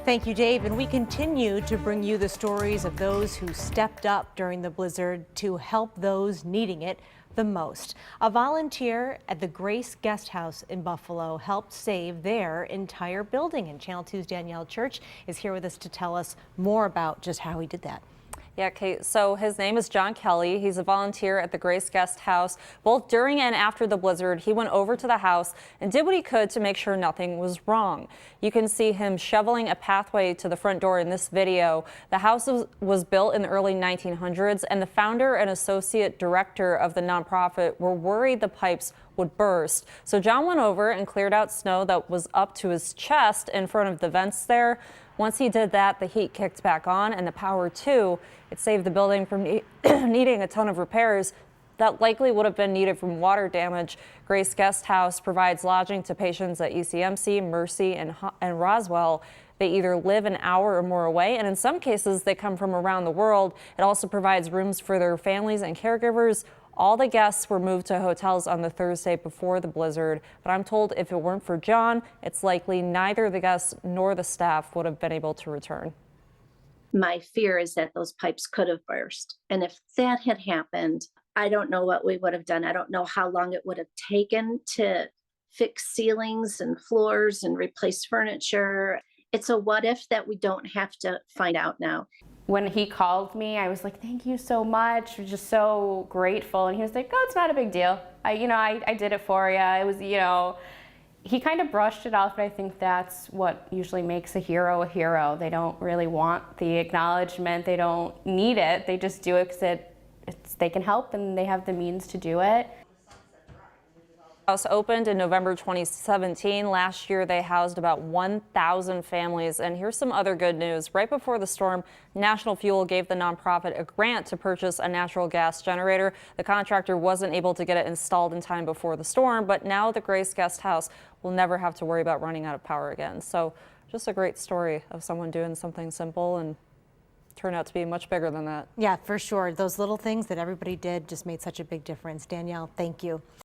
Thank you, Dave. And we continue to bring you the stories of those who stepped up during the blizzard to help those needing it the most. A volunteer at the Grace Guest House in Buffalo helped save their entire building. And Channel 2's Danielle Church is here with us to tell us more about just how he did that. Yeah, Kate. So his name is John Kelly. He's a volunteer at the Grace Guest House. Both during and after the blizzard, he went over to the house and did what he could to make sure nothing was wrong. You can see him shoveling a pathway to the front door in this video. The house was built in the early 1900s, and the founder and associate director of the nonprofit were worried the pipes would burst. So John went over and cleared out snow that was up to his chest in front of the vents there. Once he did that, the heat kicked back on and the power too. It saved the building from needing a ton of repairs that likely would have been needed from water damage. Grace Guest House provides lodging to patients at ECMC, Mercy, and Roswell. They either live an hour or more away, and in some cases they come from around the world. It also provides rooms for their families and caregivers. All the guests were moved to hotels on the Thursday before the blizzard, but I'm told if it weren't for John, it's likely neither the guests nor the staff would have been able to return. My fear is that those pipes could have burst. And if that had happened, I don't know what we would have done. I don't know how long it would have taken to fix ceilings and floors and replace furniture. It's a what if that we don't have to find out now. When he called me, I was like, thank you so much. I was just so grateful. And he was like, oh, it's not a big deal. I did it for you. It was, he kind of brushed it off, but I think that's what usually makes a hero a hero. They don't really want the acknowledgement. They don't need it. They just do it because they can help and they have the means to do it. House opened in November 2017. Last year, they housed about 1,000 families. And here's some other good news. Right before the storm, National Fuel gave the nonprofit a grant to purchase a natural gas generator. The contractor wasn't able to get it installed in time before the storm, but now the Grace Guest House will never have to worry about running out of power again. So just a great story of someone doing something simple and turned out to be much bigger than that. Yeah, for sure. Those little things that everybody did just made such a big difference. Danielle, thank you.